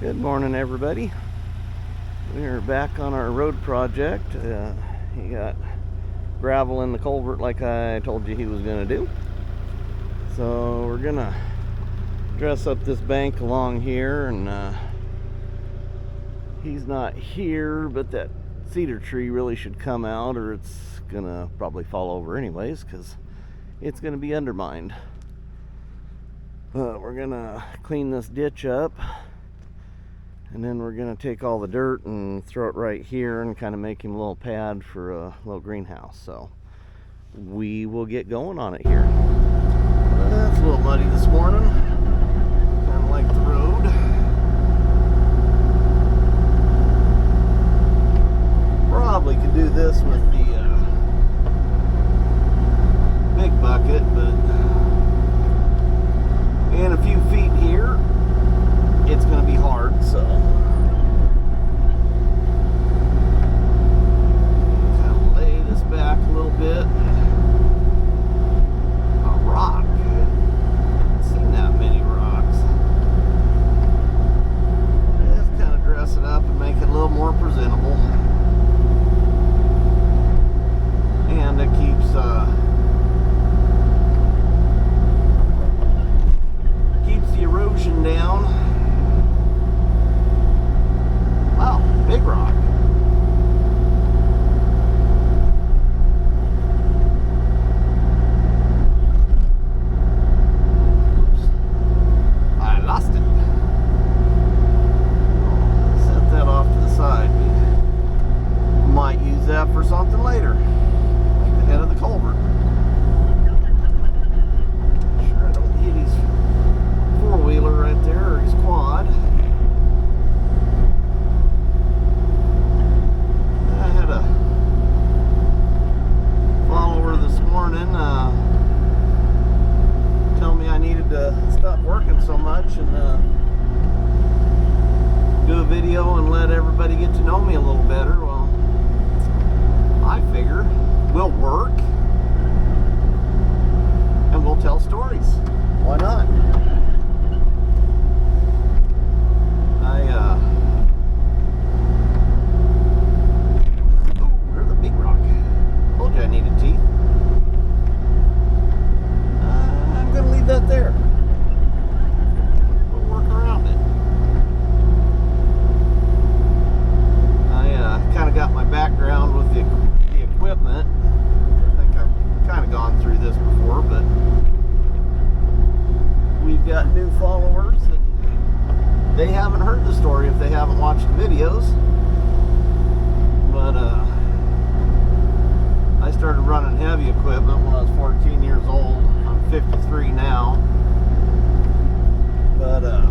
Good morning, everybody. We are back on our road project. He got gravel in the culvert like I told you he was going to do. So we're going to dress up this bank along here, and he's not here, but that cedar tree really should come out, or it's going to probably fall over anyways because it's going to be undermined. But we're going to clean this ditch up. And then we're going to take all the dirt and throw it right here and kind of make him a little pad for a little greenhouse. So we will get going on it here. That's a little muddy this morning. Kind of like the road. Probably could do this with the big bucket, but in a few feet here, it's going to be hard, so kind of lay this back a little bit. A rock. I haven't seen that many rocks. Just kind of dress it up and make it a little more presentable. And it keeps the erosion down. Wow, big rock. Oops. I lost it. Set that off to the side. We might use that for something later. Like the head of the culvert. Sure I don't hit his four-wheeler right there, or his quad. Tell me I needed to stop working so much and do a video and let everybody get to know me a little better. Well, I figure we'll work and we'll tell stories. Why not? There's a big rock. Told you I needed teeth. I'm going to leave that there. We'll work around it. I kind of got my background with the equipment. I think I've kind of gone through this before, but we've got new followers that they haven't heard the story if they haven't watched the videos. But I started running heavy equipment when I was 14 years old. I'm 53 now. But I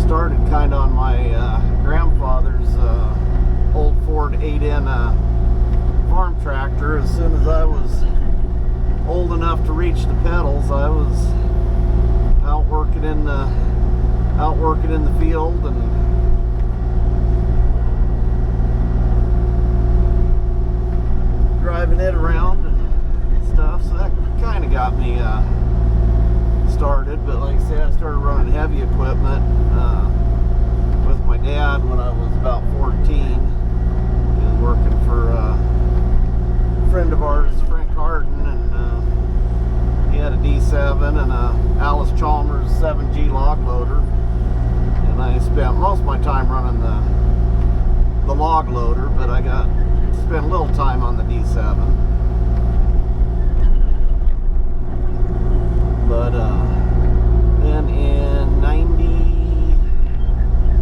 started kind of on my grandfather's old Ford 8N farm tractor. As soon as I was old enough to reach the pedals, I was out working in the field and driving it around and stuff, so that kind of got me started. But like I said, I started running heavy equipment with my dad when I was about 14. He was working for a friend of ours, Frank Harden, and he had a D7 and a Alice Chalmers 7G log loader, and I spent most of my time running the log loader, but I got spent a little time on the D7. But then in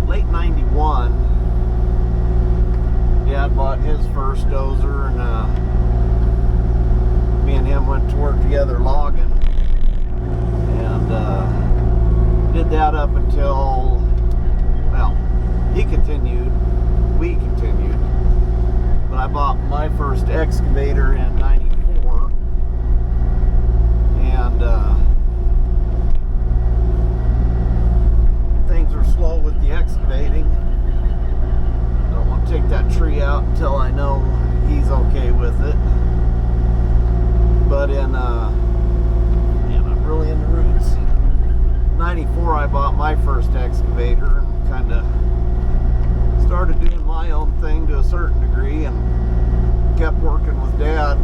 late 91, Dad bought his first dozer, and me and him went to work together logging, and did that up until, well, he continued, we continued. But I bought my first excavator in 94, and things were slow with the excavating. I don't want to take that tree out until I know he's okay with it. But I'm really in the roots. '94 I bought my first excavator and kind of started doing my own thing to a certain degree and kept working with Dad.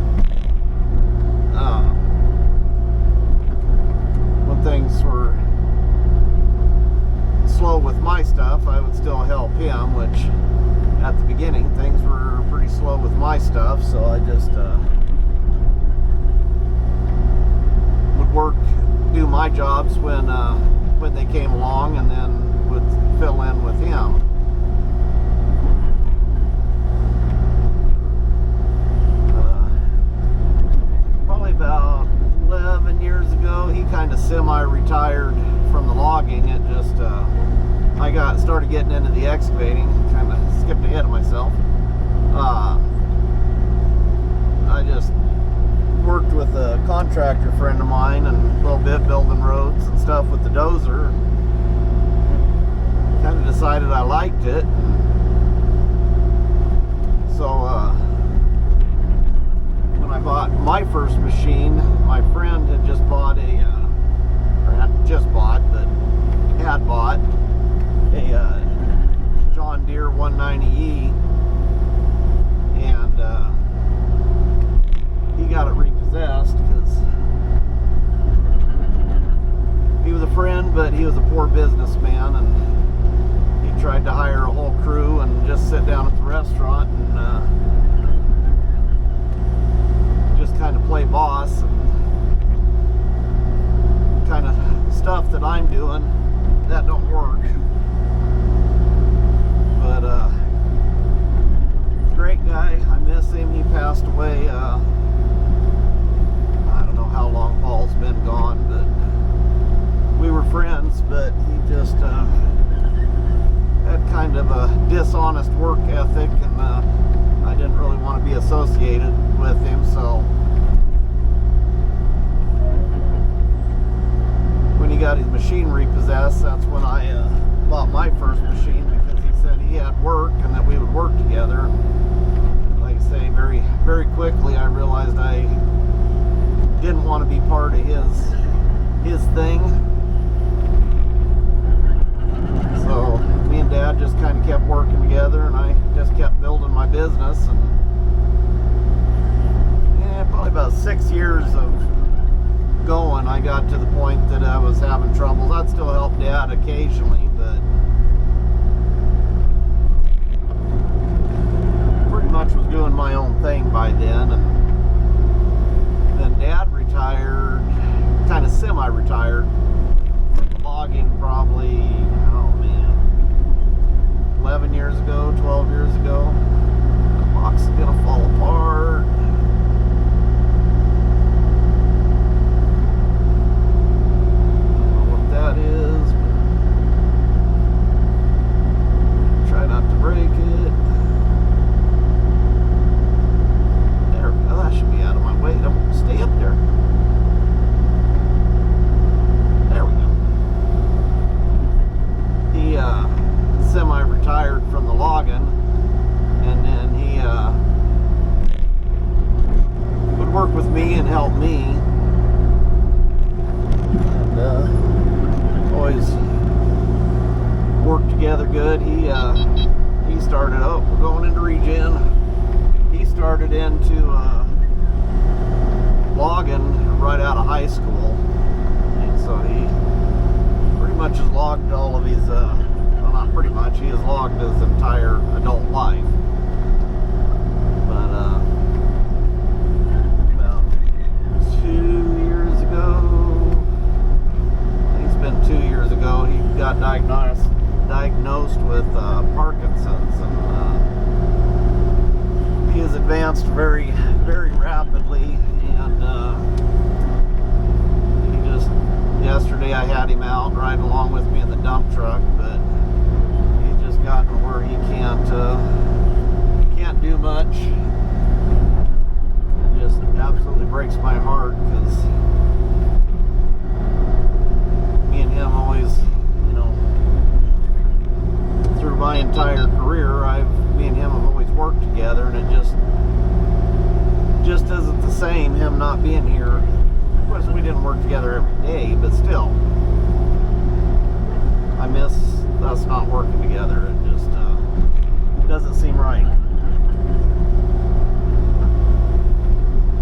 When things were slow with my stuff, I would still help him, which at the beginning things were pretty slow with my stuff, so I just would do my jobs when they came along, and then would fill in with him. Probably about 11 years ago, he kind of semi-retired from the logging. It just I started getting into the excavating. Kind of skipped ahead of myself. I just worked with a contractor friend of mine and a little bit building roads and stuff with the dozer. Kind of decided I liked it. So when I bought my first machine, my friend had just bought had bought a John Deere 190E, and he got it repossessed because he was a friend, but he was a poor businessman, and he tried to hire a whole crew and just sit down at the restaurant and just kind of play boss, and kind of stuff that I'm doing that don't work. But great guy, I miss him. He passed away. I don't know how long Paul's been gone, but we were friends, but he just had kind of a dishonest work ethic, and I didn't really want to be associated with him. So when he got his machine repossessed, that's when I bought my first machine, because he said he had work and that we would work together. Like I say, very, very quickly I realized I didn't want to be part of his thing. So me and Dad just kind of kept working together, and I just kept building my business. And yeah, probably about 6 years of going, I got to the point that I was having troubles. I'd still help Dad occasionally, but pretty much was doing my own thing by then. And then Dad retired, kind of semi-retired from logging, probably, oh man, 11 years ago, 12 years ago. The box is gonna fall apart. That is, try not to break it. There we go. That should be out of my way. Don't stay up there. There we go. He semi-retired from the logging, and then he would work with me and help me, and always worked together good. He started, we're going into regen. He started into logging right out of high school, and so he pretty much has logged all of his, well, not pretty much, he has logged his entire adult life. But about 2 years ago, 2 years ago, he got diagnosed with Parkinson's, and he has advanced very, very rapidly. And he just, yesterday I had him out riding along with me in the dump truck, but he's just gotten to where he can't do much. It just absolutely breaks my heart, because me and him always, you know, through my entire career, me and him have always worked together, and it just isn't the same, him not being here. Of course, we didn't work together every day, but still, I miss us not working together. It just doesn't seem right.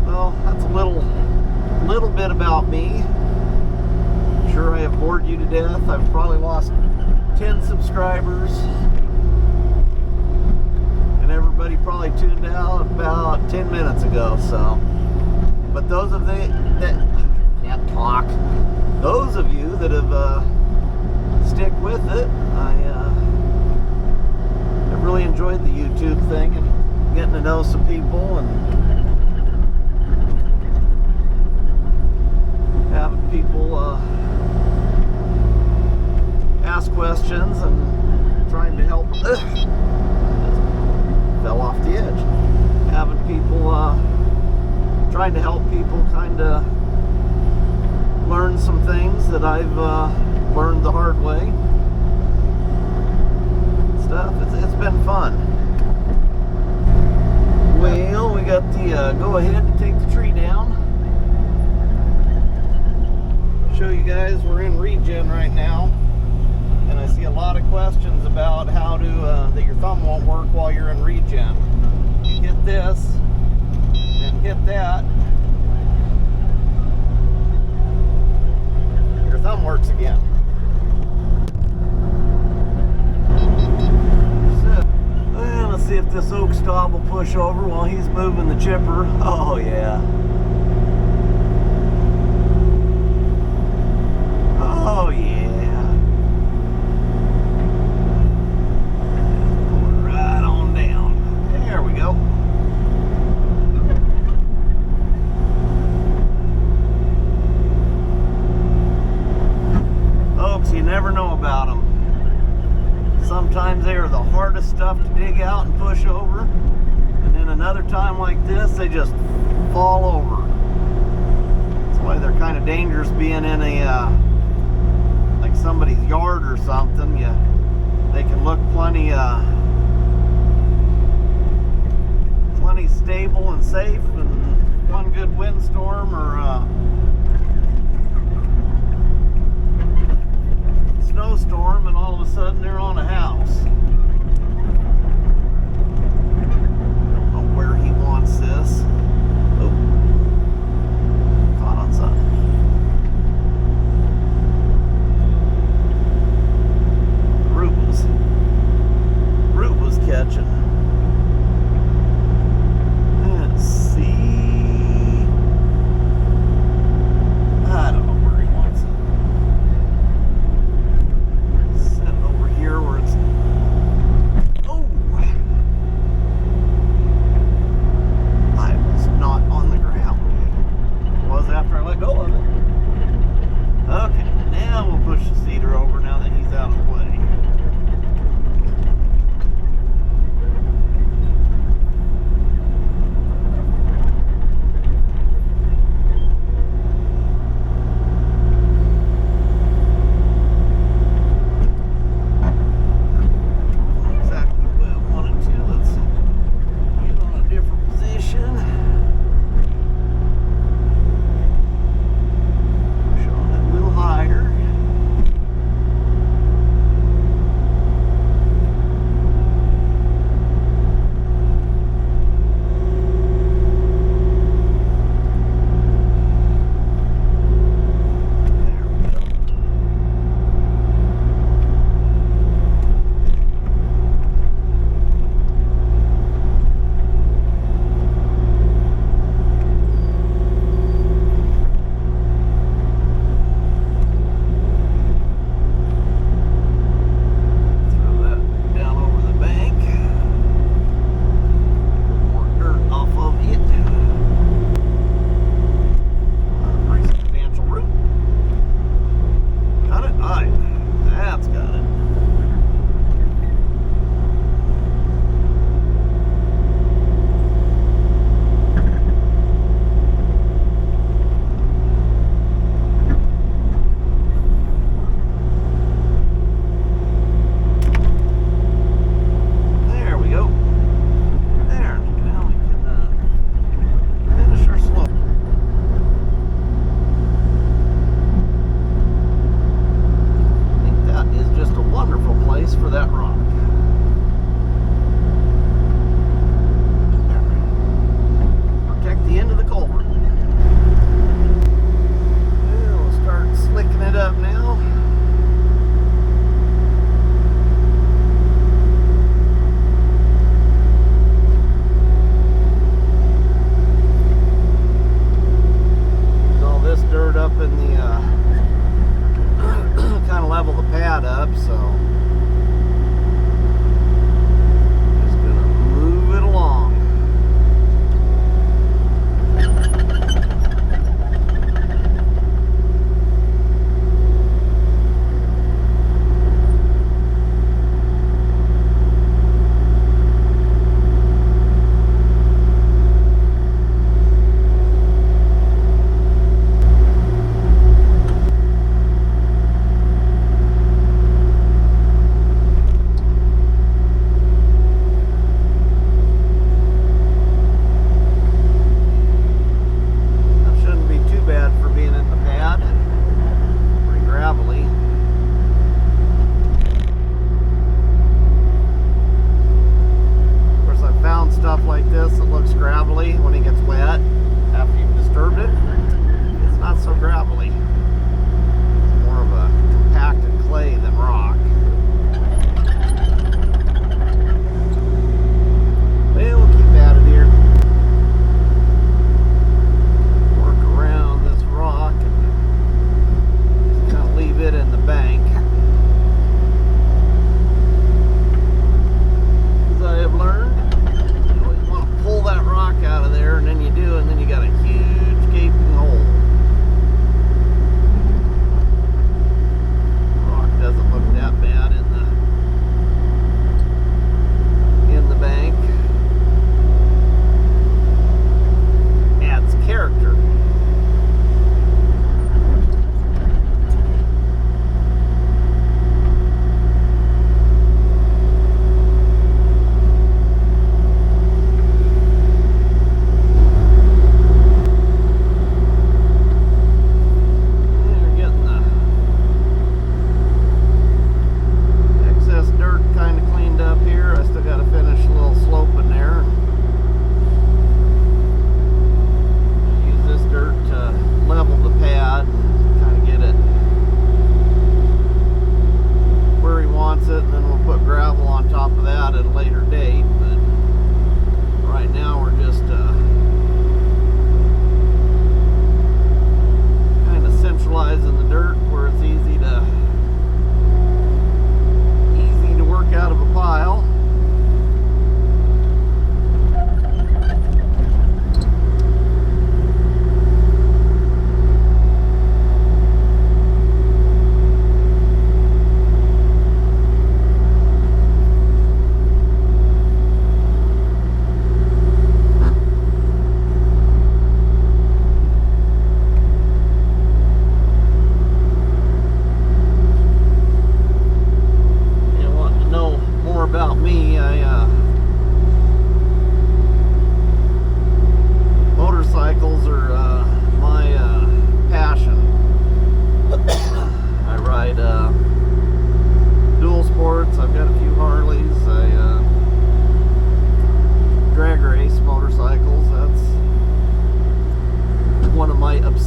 Well, that's a little bit about me. I'm sure I have bored you to death. I've probably lost 10 subscribers. And everybody probably tuned out about 10 minutes ago, so. But those of that can't talk. Those of you that have stick with it, I really enjoyed the YouTube thing and getting to know some people and having people ask questions and trying to help. Fell off the edge. Having people trying to help people kind of learn some things that I've learned the hard way. Stuff. It's been fun. Well, we got the go ahead to take the tree down. Show you guys we're in regen right now, and I see a lot of questions about how to that your thumb won't work while you're in regen. You hit this and hit that, your thumb works again. So, well, let's see if this oak stop will push over while he's moving the chipper. Oh yeah. Oh yeah. Pull it right on down. There we go. Oaks, you never know about them. Sometimes they are the hardest stuff to dig out and push over, and then another time like this, they just fall over. That's why they're kind of dangerous being in a like somebody's yard or something. They can look plenty stable and safe, and one good windstorm or snowstorm, and all of a sudden they're on a house. Don't know where he wants this. Oh, caught on something. Root was catching. Let's see. I don't know where he wants it. Set it over here where it's. Oh! I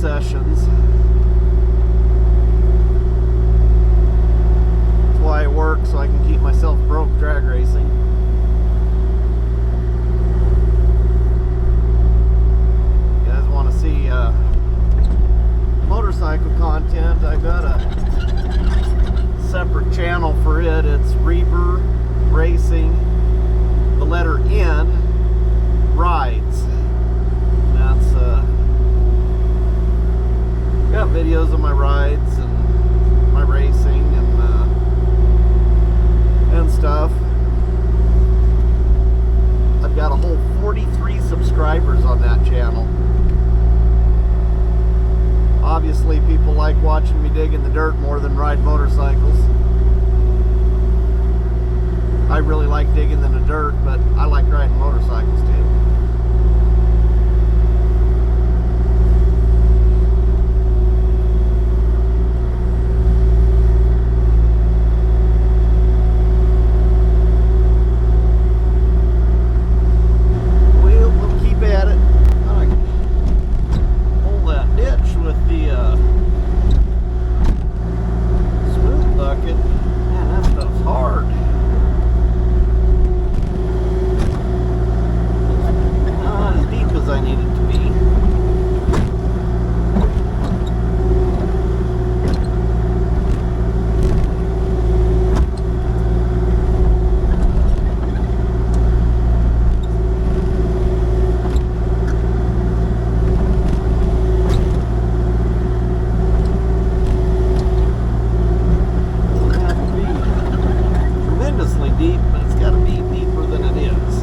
sessions. That's why I work, so I can keep myself broke drag racing. You guys want to see motorcycle content? I got a separate channel for it. It's Reber Racing, the letter N, Rides. And that's got videos of my rides and my racing and stuff. I've got a whole 43 subscribers on that channel. Obviously, people like watching me dig in the dirt more than ride motorcycles. I really like digging in the dirt, but I like riding motorcycles too. We'll keep at it. I pull that ditch with the smooth bucket. Man, that stuff's hard. Not as deep as I need it to be. Deep, but it's got to be deeper than it is.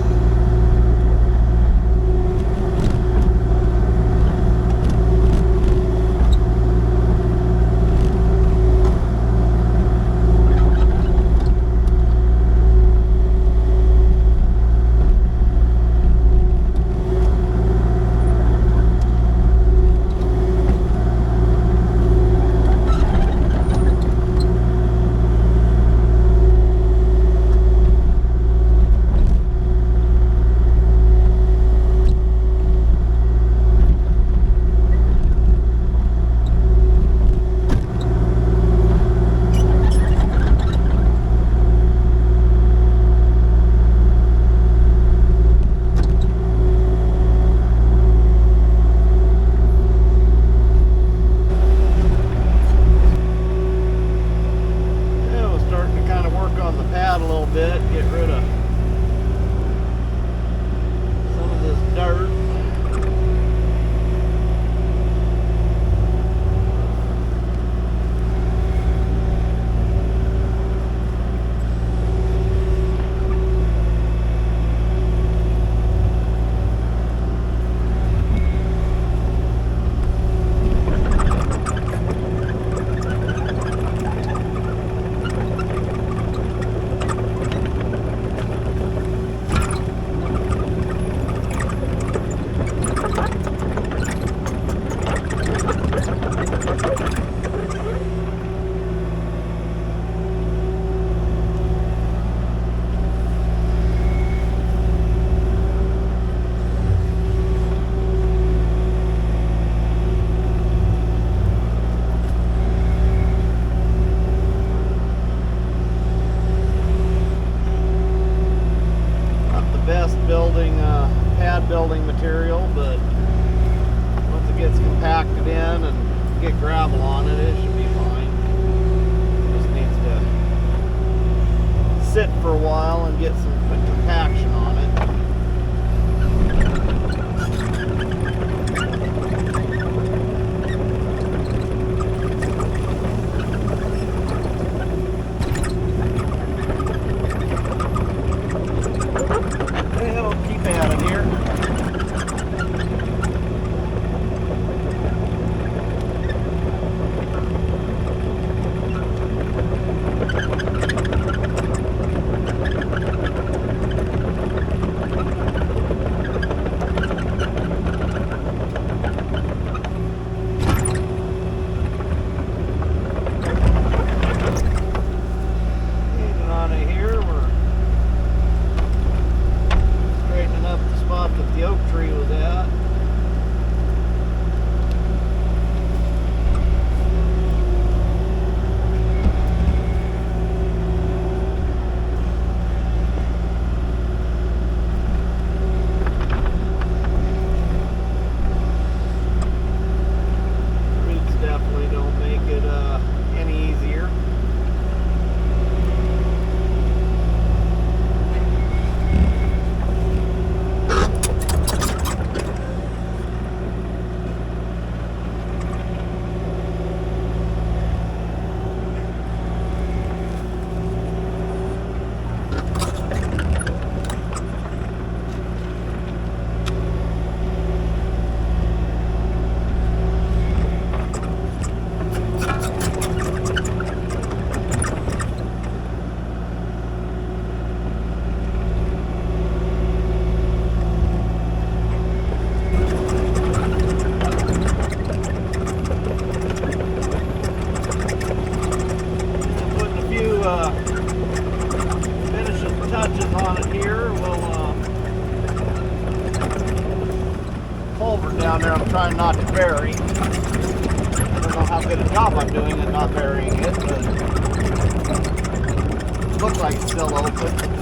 A little bit, get rid of some of this dirt. Building material, but once it gets compacted in and get gravel on it, it should be fine. It just needs to sit for a while and get some compaction on it. We'll keep at it here. culvert down there. I'm trying not to bury. I don't know how good a job I'm doing at not burying it, but it looks like it's still open.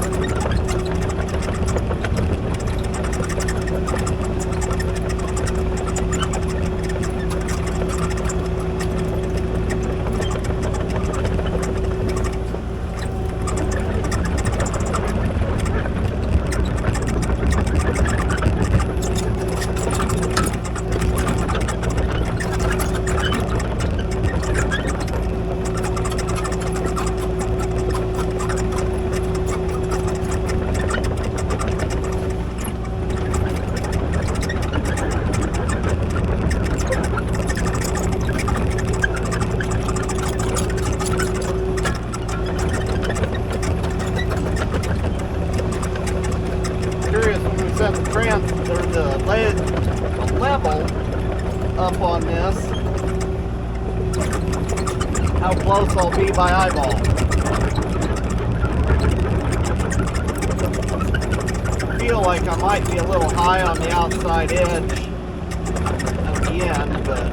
Set the level up on this, how close I'll be by eyeball. I feel like I might be a little high on the outside edge at the end, but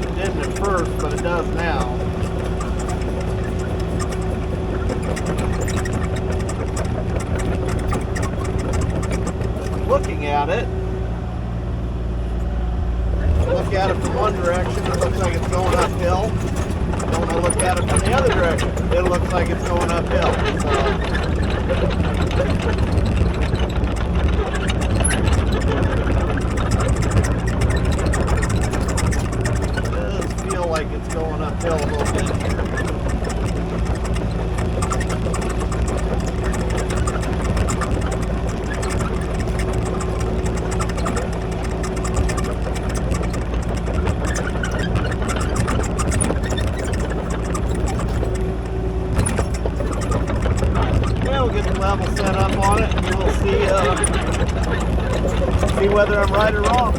it didn't at first, but it does now. Looking at it, look at it from one direction, it looks like it's going uphill. When I look at it from the other direction, it looks like it's going uphill. So, it does feel like it's going uphill a little bit. Get the level set up on it, and we'll see whether I'm right or wrong.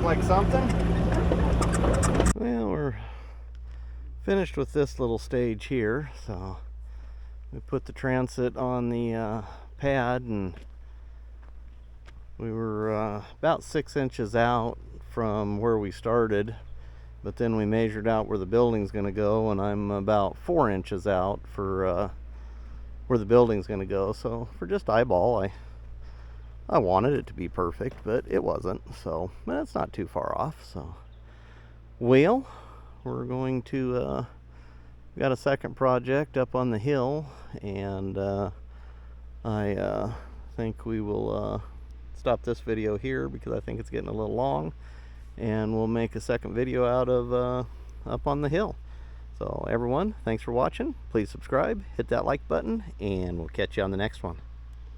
Like something. Well, we're finished with this little stage here, so we put the transit on the pad, and we were about 6 inches out from where we started, but then we measured out where the building's going to go, and I'm about 4 inches out for where the building's going to go. So for just eyeball, I wanted it to be perfect, but it wasn't, so that's not too far off. So, well, we're going to, we got a second project up on the hill, and I think we will stop this video here because I think it's getting a little long, and we'll make a second video out of up on the hill. So everyone, thanks for watching. Please subscribe, hit that like button, and we'll catch you on the next one.